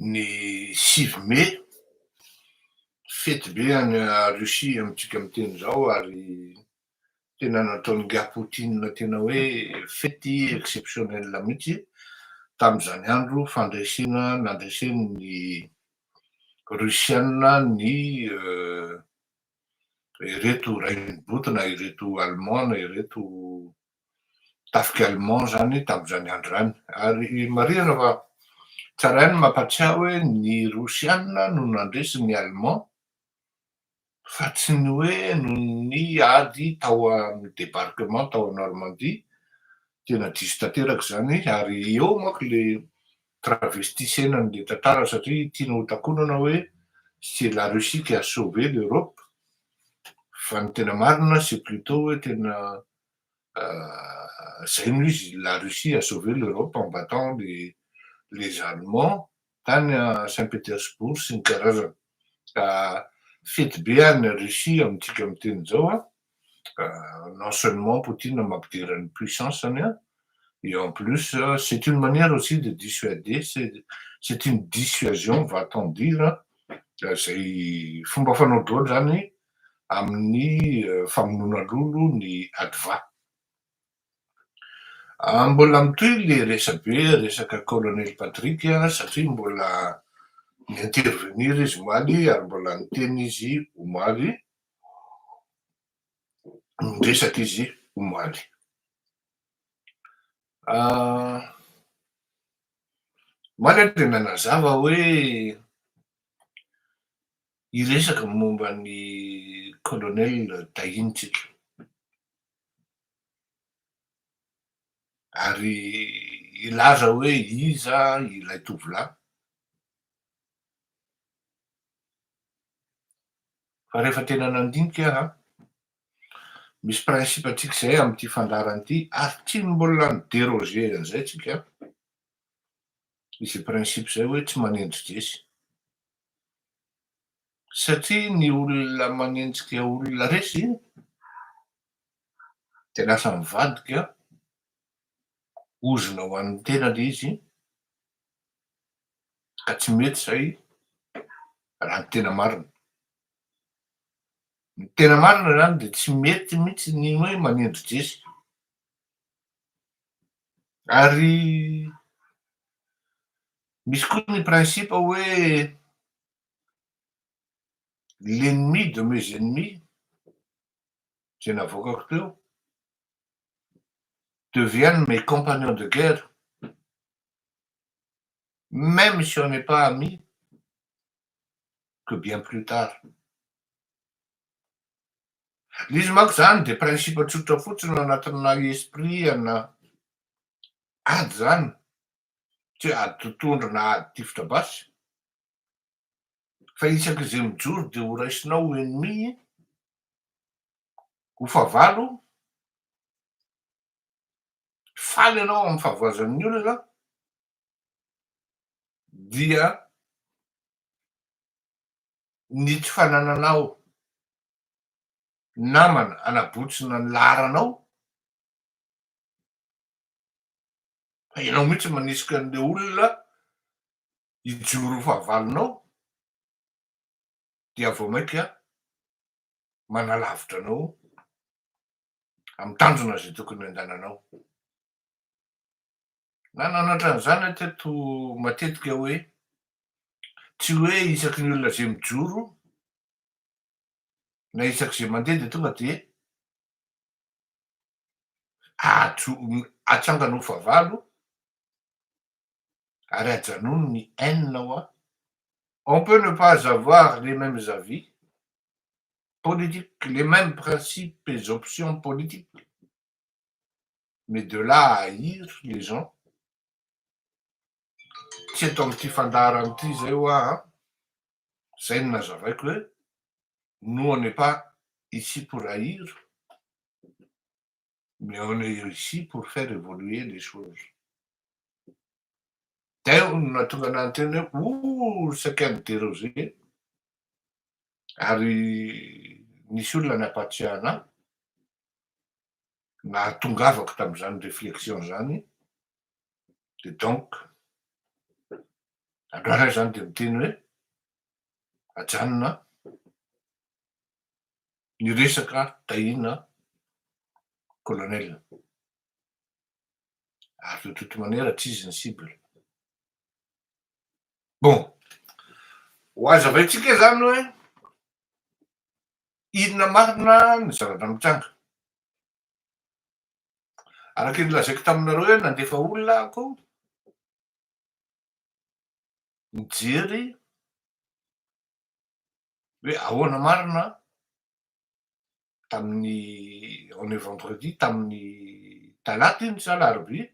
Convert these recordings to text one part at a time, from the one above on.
Ny 6 Mai, fety be any Russie amintsika amin'ny teny zao ary tena nataon'i gars Poutine tena hoe fety exceptionnel mihitsy tamin'izany andro fandraisana nandraisen'ny Rusiana ny ireto Reinboot na ireto Allemand na ireto tafika Allemand zany tamin'izany andro zany. Ary marihana fa tsarainy mampatsiahy hoe ny Rosiana no nandresy ny Allemand fa tsy ny hoe no ny ady tao amin'ny débarquement tao a Normandie tena diso tanteraka zany ary eo manko le travestisena-n'le tantara satria tiana hotakonana hoe c'est la Russie qui a sauvé l'Europe fa ny tena marina c'est plutôt hoe tena zay no izy la Russie a sauvé l'Europe en battant les Allemands tany a Saint-Pétersbourg sy ny karazany. Ka fety be any Russie amintsika amin'ny teny zao non seulement Poutine mampidera ny puissance zany et en plus c'est une manière aussi de dissuader, c'est une dissuasion va-t-on dire zay fomba fanao daholo zany amin'ny famonoana lolo ny adva. Mbola mitohy le resaka colonel Patrick satria mbola ni-intervenir izy omaly ary mbola niteny izy omaly, niresaka izy omaly. Omaly de nanazava hoe hiresaka momba ny colonel tahintsika ary ilaza hoe iza ilay tovolahy fa rehefa tena nandinika aho misy principe antsika zay amin'ity fandarana ity ary tsy mbola nideroger an'izay tsika izy principe zay hoe tsy manenjy jesy satria ny olona manenjika olona resy de lasa mivadika ozona ho an'ny tenany izy ka tsy mety zay raha ny tena marina. Ny tena marina zany de tsy mety mihitsy ny hoe manenjo jesy ary misy koa ny principe hoe l'ennemi de mes ennemis zay navoakako teo deviennent mes compagnons de guerre même si on n'est pas amis que bien plus tard. Izy manko zany de principe tsotra fotsiny anatina esprit ana ady zany tsy hoe ady totohondry na ady tifitra basy fa isak'izay mijoro de ho raisinao ho ennemi ho favalo faly ianao amin'ny fahavoazan'ny olona dia ny tsy fanananao namana anabotsina ny laharanao fa ianao mihitsy manisika an'le olona hijoro ho fahavalonao dia vao maika manalavitra anao amin'ny tanjona zay tokony andananao. Nananatra an'izany aho teto matetika hoe tsy hoe isaky ny olona zay mijoro na isak'izay mandeha de tonga de atsangana ho favalo ary ajanony ny hainanao on peut ne pas avoir les mêmes avis politiques, les mêmes principes et options politiques, mais de là à haïr les gens tsy eto amin'ity fandarana ity zay ho zay no nazavaiko hoe nous on n'est pas ici pour haïr mais on est ici pour faire évoluer les choses. Teo no nahatonga anahy niteny hoe saika nideroger ary nisy olona nampatsiahy anahy nahatongavako tamin'izany réflexion zany de donc Androany zany de miteny hoe ajanona ny resaka tahina colonel. Ary de toute manière tsy izy ny cible. Bon, ho azavaintsika zany hoe inona marina ny zavatra mitranga. Araka ny lazaiko taminareo hoe nandefa olona ako mijery hoe ahoana marina tamin'ny on est vendredi tamin'ny talata iny sa alarobia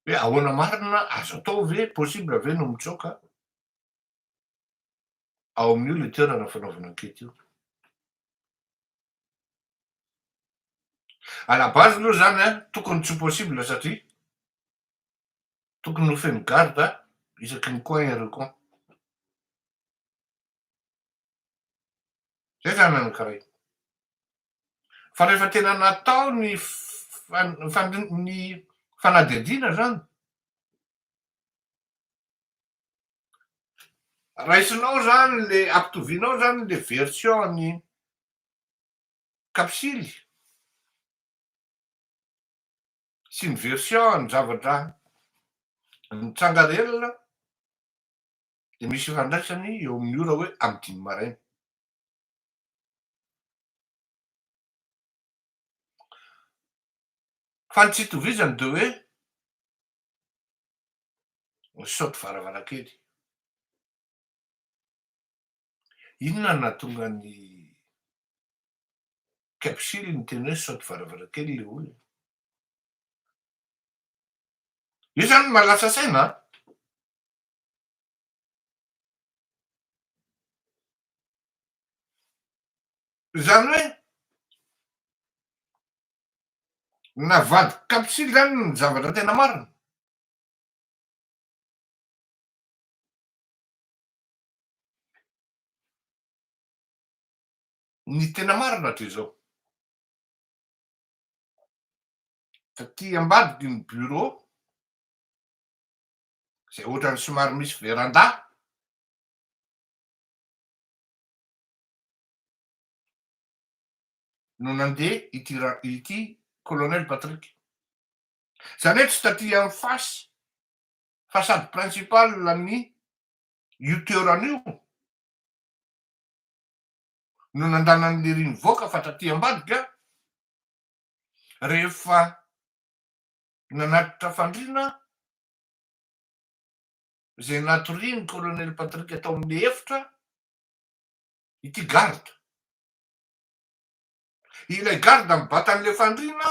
hoe ahoana marina azo atao ve possible ve no mitsoaka ao amin'io le toerana fanaovana ankety io. À la base aloha zany a tokony tsy possible satria tokony ho feno garde isaky ny coin et recoin. Zay zany anankiray. Fa rehefa tena natao ny ny fanadihadiana zany, raisinao zany le ampitovianao zany le version ny kapsily sy ny version ny zavatra mitranga relona de misy ifandraisany eo amin'ny ora hoe amy 5 maraina. Fa ny tsy itovizany de hoe misaoty varavarakely. Inona nahatonga ny kapsily niteny hoe saoty varavarakely le olona? Io zany malasa saina. Zany hoe navadiky kapsily zany ny zavatra tena marina. Ny tena marina hatrizao. Taty ambadiky ny bureau zay ohatrany somary misy veranda no nandeha ity colonel Patrick. Zany hoe tsy taty amin'ny fasy fasady principal ny io toeran'io no nandanan'le riny voaka fa taty ambadika rehefa nanatitra fandriana zay natoriany colonel Patrick atao amin'ny efitra ity garde. Ilay garde mibatan'le fandriana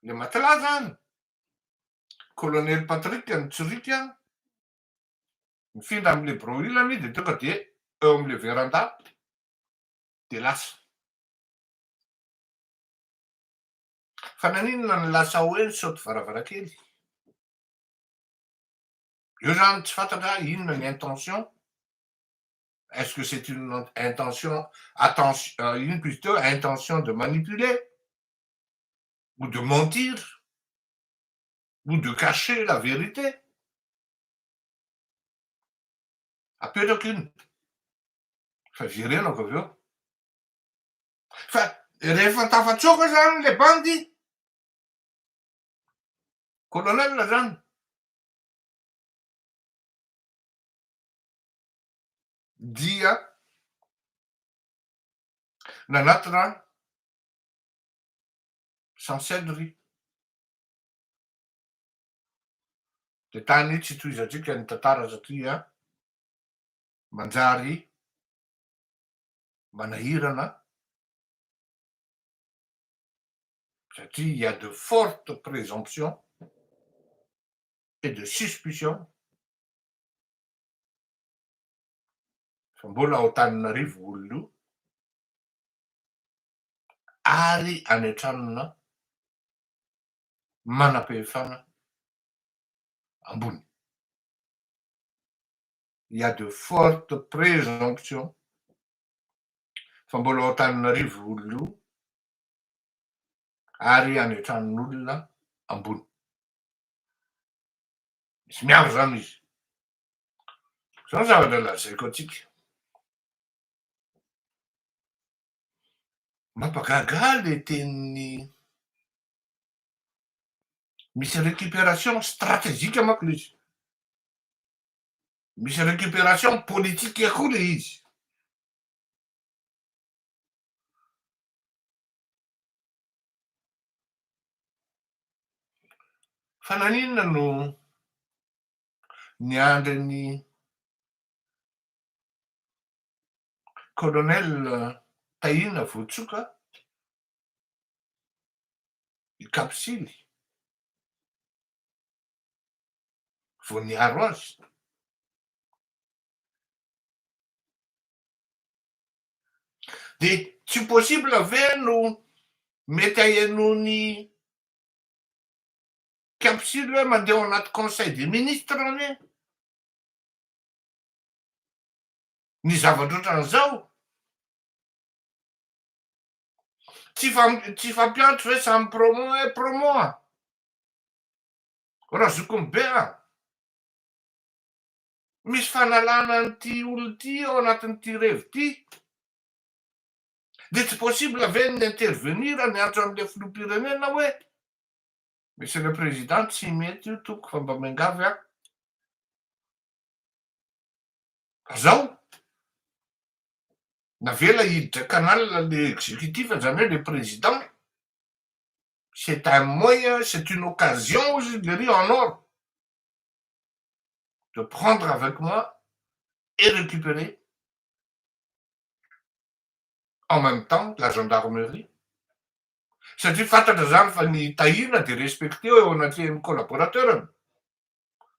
le matelas zany colonel Patrick nitsorika mifindra am'le broilany de tonga de eo am'le veranda de lasa. Fa naninona ny lasa hoe saoty varavarakely? Io zany tsy fantatra inona ny intention. Est-ce que c'est une intention, une plutôt intention de manipuler ou de mentir ou de cacher la vérité? Apetraka fa verenako avy eo. Fa rehefa tafatsoaka zany le bandy colonel zany dia nanaty rano sans cèdre de tany tsy tohizatsika ny tantara satria manjary manahirana satria il y a de fortes présomptions et de suspicions fa mbola ao Antananarivo olona io ary any an-tranona manam-pahefana ambony. Il y a de fortes présomptions fa mbola ao Antananarivo olona io ary any an-tranon'olona ambony. Misy miaro zany izy. Zao zavatra lazaiko antsika. Mampagaga le tenin'ny misy récupération stratégique manko le izy. Misy récupération politique koa le izy. Fa naninona no niandry colonel Tahina Voatsoka ikapsily vao niaro azy. De tsy possible ve no mety hahenony kapsily hoe mandeha ao anaty conseil des ministres ane? Ny zavatra ohatran'izao tsy fampiantso hoe samy promo raha zokony be misy fanalana an'ity olo ty ao anatin'ity revi ty, de tsy possible ve ny intervenir ny antso am'le filoham-pirenena hoe monsieur le président tsy mety io toko fa mba miangavy zao navela hiditra canal le exécutif zany hoe le président, c'est un moyen, c'est une occasion aujourd'hui en or de prendre avec moi et récupérer en même temps la gendarmerie. Satria fantatra zany fa ny Tahina de respecté eo anatin'ny collaborateurany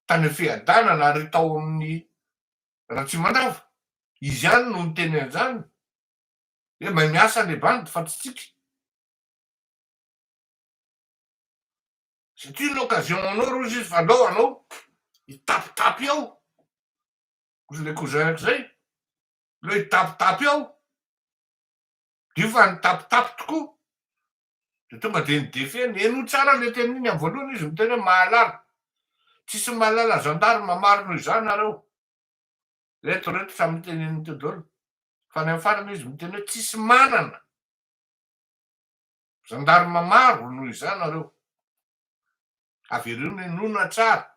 tany fiadanana ary tao amin'ny Ratsimandrava. Izy ihany no niteny an'izany hoe mahay miasa le bande fa tsy tsika. C'est une occasion en or izy fa aleo anao hitapitapy ao ozy le cousinako zay leo hitapitapy ao dio fa nitapitapy tokoa de tonga de nidefeny eno tsara le tenin'iny am' voalohany izy miteny hoe mahalala tsisy mahalala gendarme maro noho izany nareo reto samy miteneniny teo daholo fa ny amin'ny farany izy miteny hoe tsisy manana gendarme maro noho izany nareo avereo ny nona tsara.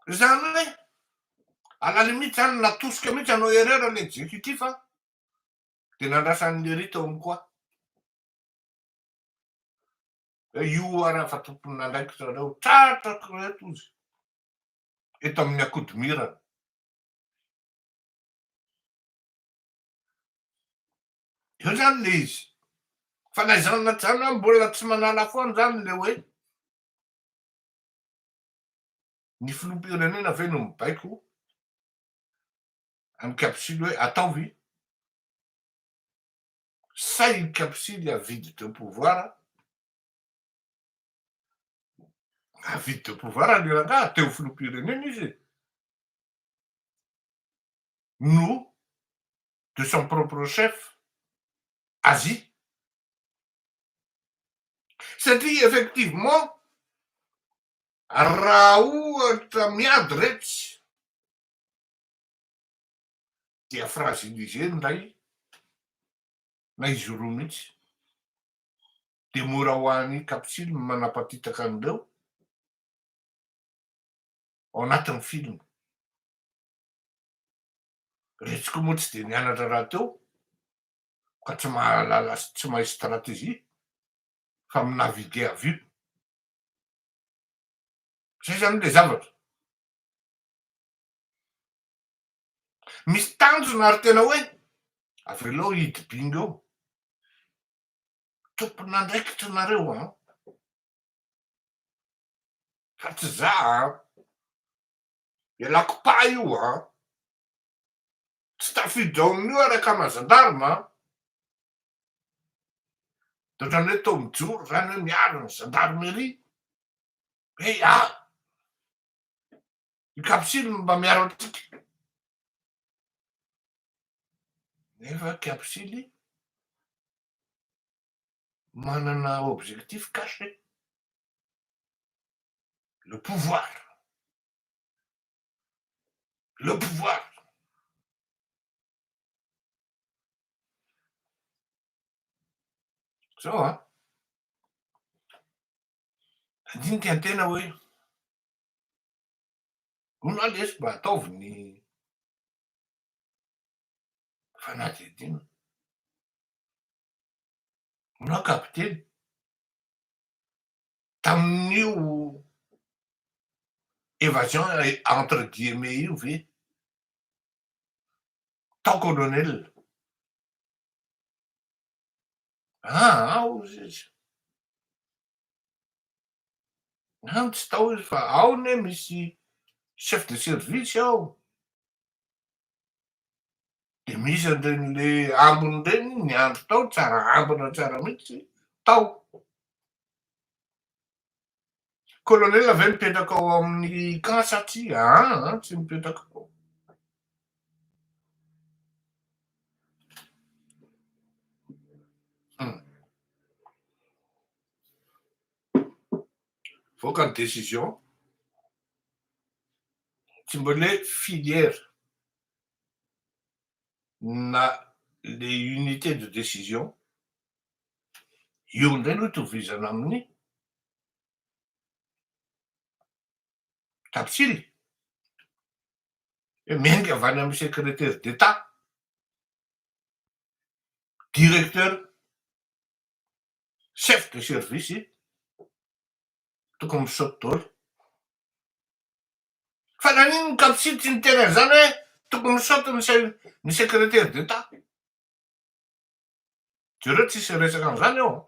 Zany hoe à la limite zany natosika mihitsy anao erreur l'exécutif de nandrasan'le rito amy koa hoe io ara fa tompony nandraikitra reo tratrako reto izy eto amin'ny akodimirana. Eo zany le izy fa naizana zany hoe mbola tsy manala foana zany le hoe ny filoham-pirenena ve no mibaiko amy kapsily hoe ataovy say kapsily avide de pouvoir avide de pouvoir aleranga teo filoham-pirenena izy no de son propre chef azy satria effectivement raha ohatra miady retsy dia fragiliser ndray na izy roa mihitsy de mora ho an'ny kapsily manapatitaka an'ireo ao anatin'ny film. Retsiko moa tsy de nianatra raha teo ka tsy mahalala tsy mahay stratégie fa minaviguer à vue zay zany le zavatra misy tanjona ary tena hoe avelao hidy bingo eo tompony andraikitra nareo fa tsy za ialako pa io tsy tafiditra ao amin'io araka ama-gendarme de ohatrany hoe tao mijoro zany hoe miaro ny gendarmerie hoe i kapsily mba miaro atsika nefa kapsily manana objectif caché Le pouvoir. Le pouvoir. Sawa. Dinky an-tena hoe ona lesy mba ataovy ny fanadihadiana. Ona kapiteny. Tamin'io évasion entre guillemets io ve tao colonel. Ao izy. Tsy tao izy fa ao ne misy chef de service ao. De misy an'iren'le ambiny reny ny andro tao tsara ambina tsara mihitsy tao. Colonel ve mipetraka ao amin'ny camp saty? Tsy mipetraka ao. Voaka ny décision. Tsy mbola filière na les unités de décision. Io indray no itovizana amin'ny tapisily. Miainga avy any amin'ny secrétaire d'état, directeur, chef de service, tokony misaoty daholo. Fa nanino ny tapisily tsy niteny an'izany hoe tokony misaoty ny secrétaire d'état. Jereo tsisy resaka an'izany ao.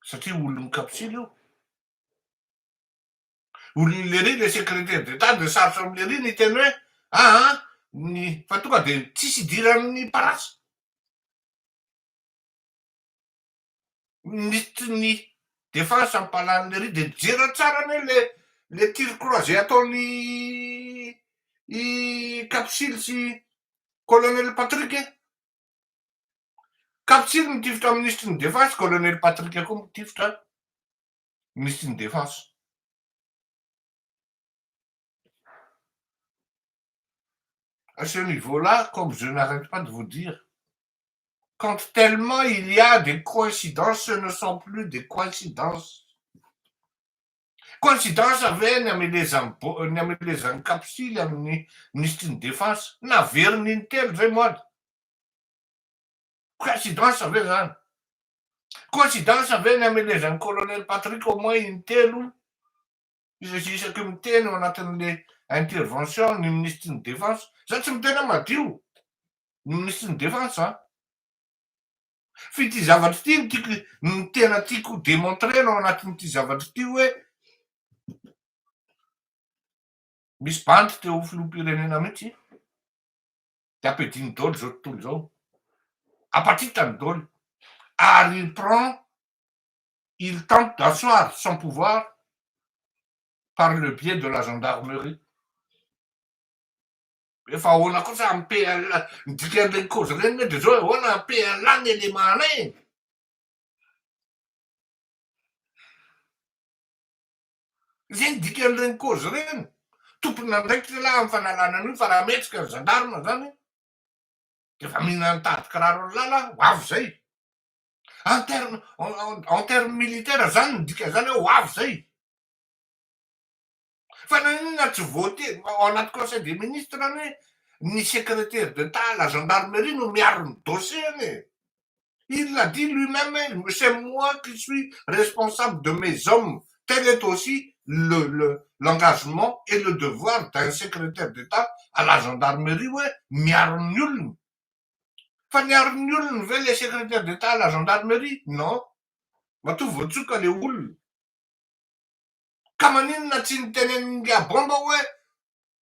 Satria olony kapisily io. Olony lery le secrétaire d'état de sarotra am'lery ny teny hoe ny fa tonga de tsisy idira amin'ny parasy. Ny défense ampalan'lery de jera tsara ne le tir croisé ataony kapisily sy colonel Patrick. Kapisily mitifitra amin'ny ministre ny défense, colonel Patrick koa mitifitra ministre ny défense. À ce niveau-là, comme je n'arrête pas de vous dire, quand tellement il y a des coïncidences, ce ne sont plus des coïncidences. Coïncidence avy amin'ny kapisily amin'ny ministre ny défense naveriny intelo zay moady. Coïncidence avy zany. Coïncidence avy amin'ny colonel Patrick au moins intelo isaky miteny ao anatin'le intervention ny ministre ny défense. Za tsy miteny madio ny ministre ny défense. F'ity zavatra ity ny tena tiako démontrer ao anatin'ity zavatra ity hoe misy bandy teo filoham-pirenena mihitsy de ampidiny daholo zao tontolo zao. Apatritany daholo. Ary il tente d'asseoir son pouvoir par le biais de la gendarmerie. Efa ahoana kosa amin'ny PLA ny dikan'ireny cause reny de zao ahoana ny PLA ny élément reny. Zay ny dikan'ireny cause reny. Tompona ndraiky lahy amin'ny fanalana an'io fa raha metsika ny gendarme zany de efa mihinana tady kiraro lala ho avy zay. En terme militaire zany ny dika zany hoe ho avy zay. Fa nanina tsy voatery ao anaty conseil des ministres hoe ny secrétaire d'état la gendarmerie no miaro ny dossier. Il l'a dit lui-même, c'est moi qui suis responsable de mes hommes. Tel est aussi l'engagement et le devoir d'un secrétaire d'état à la gendarmerie. Ouais, miaro ny olony. Fa miaro ny olony ve le secrétaire d'état à la gendarmerie? Non. Matoa voatsoka le olony. Ka maninona tsy nitenen'ny nga bomba hoe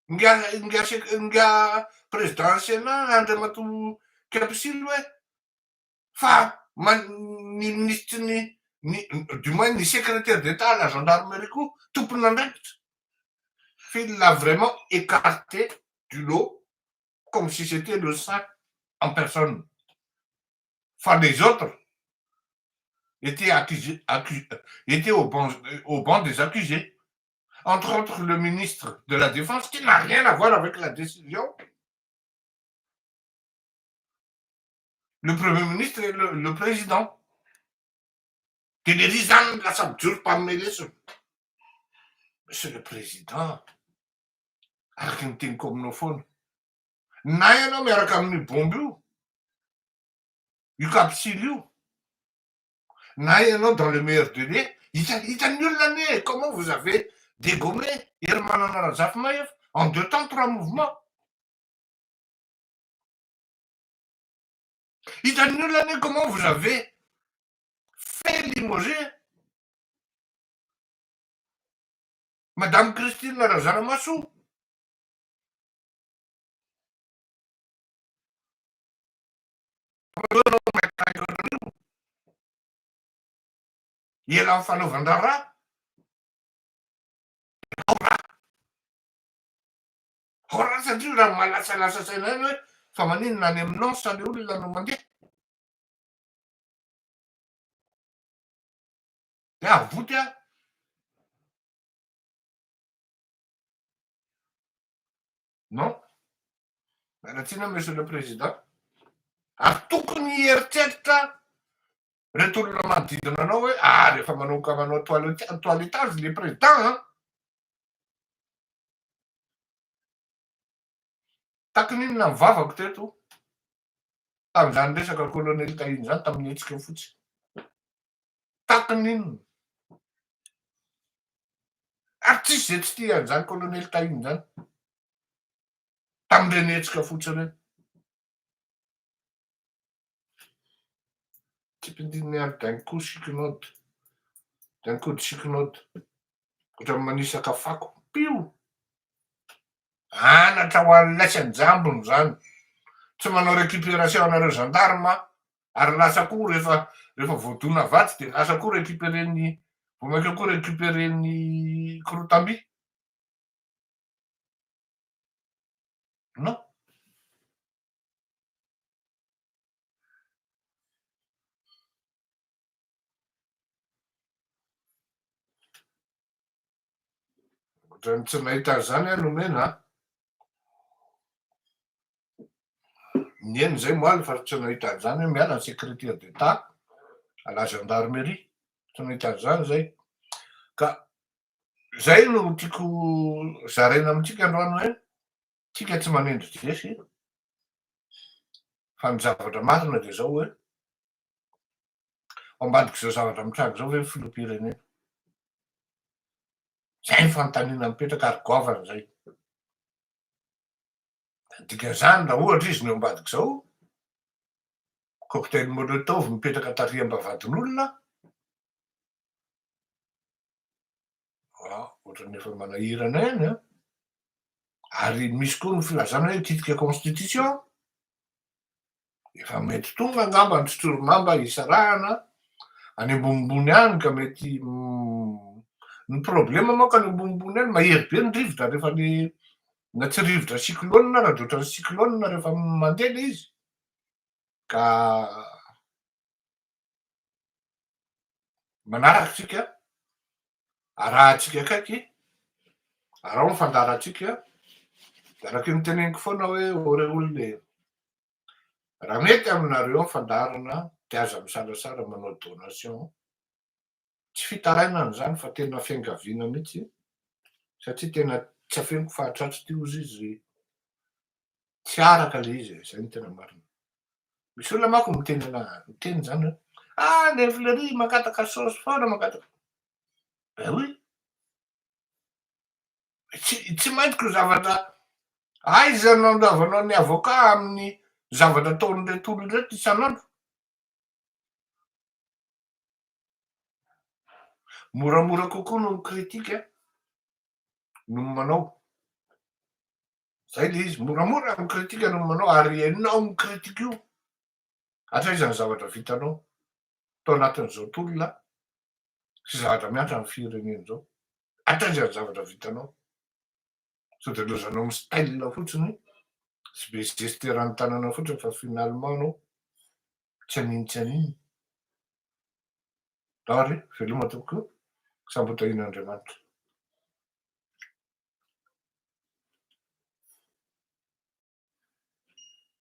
nga président Sénat Andriamatoa Kapisily hoe fa ny ministre du moins ny secrétaire d'état à la gendarmerie koa tompona andraikitra. Il l'a vraiment écarté du lot comme si c'était le saint en personne. Fa les autres était, était au banc des accusés. Entre autres, le ministre de la Défense, qui n'a rien à voir avec la décision. Le Premier ministre et le président. Télérisant, là, ça ne dure pas mêler ce. Monsieur le Président, Argentine communophone. Naïno, mais Rakamni Bombu. Yukapsiliu. Naïno, dans le meilleur délai, il annule l'année. Comment vous avez dégommé Irman Zafmaev en 2 temps, 3 mouvements? Il annule l'année. Comment vous avez fait limoger Madame Christine Razaramassou? Il est l'enfant de Vandara. Hora sa dire raha malasalasa saina hoe fa maninona any aminao sa le olona no mandeha. De avoty a. Non. Mialatsiny monsieur le président. Ary tokony heritreritra reto olona manodidina anao hoe rehefa manomboka manao toiletage le président. Takon'inona mivavako teto tamin'izany resaka kolonely tahiny zany tamin'ny hetsika fotsy. Takon'inona ary tsisy zay tsy tia an'izany kolonely tahiny zany tamin'ireny hetsika fotsy ireny. Tipidiniary d'un coup chiquenote. D'un coup de chiquenote. Ohatran'ny manisaka fako. Pio! Anatra ho an'ny laisany jambony zany. Tsy manao récupération anareo gendarme ary lasa koa rehefa voadona vatsy de lasa koa récupéren'ny vomaika koa récupéren'ny Korotamby. Non. Ohatrany tsy nahita zany a nomena. Nieny zay moaly fa tsy nahita zany hoe miala ny secrétaire d'état à la gendarmerie. Tsy nahita zany zay. Ka zay no tiako zaraina amintsika androany hoe tsika tsy manendry jesy fa ny zavatra marina de zao hoe ambadika zao zavatra mitranga zao hoe filoham-pirenena. Zay ny fanontaniana mipetraka ary goavana zay. Dikan'izany raha ohatra izy no ambadika zao cocktail molotov mipetraka tariam-bavadin'olona ohatrany efa manahirana eny a. Ary misy koa ny filazana hoe titika constitution. Efa mety tonga angamba ny tsotroromamba isarahana any ambonimbony any ka mety ny problema manko any ambonimbony any mahery be ny rivotra rehefa le na tsy rivotra cyclone raha de ohatran'ny cyclone rehefa mandeha le izy. Ka manaraka tsika arahantsika akaiky arao mifandaratsika de araky ny teneniko foana hoe oreolona raha mety aminareo mifandarana de aza misalasala manao donation. Tsy fitarainana zany fa tena fiangaviana mihitsy satria tena tsy afeniko fahatratso ty ozy izy tsy araka le izy. Zay ny tena marina. Misy olona manko miteny zany hoe le Fleury makataka saosy foana makataka. Ben oui. Tsy maintsy zavatra aiza nandavanao ny avocat amin'ny zavatra ataon'reto olona reto isan'andro. Moramora kokoa no mikritika no manao. Zay le izy moramora mikritika no manao ary ianao mikritika io. Atraiza ny zavatra vitanao tao anatin'izao tolona sy zavatra miatra amin'ny firenena zao. Atraiza ny zavatra vitanao. Sao de lozanao amin'ny style fotsiny sy be gesterany tanana fotsiny fa finalement anao tsy anino tsy anino. Dahary, veloma tokoa. Sambatahina Andriamanitra.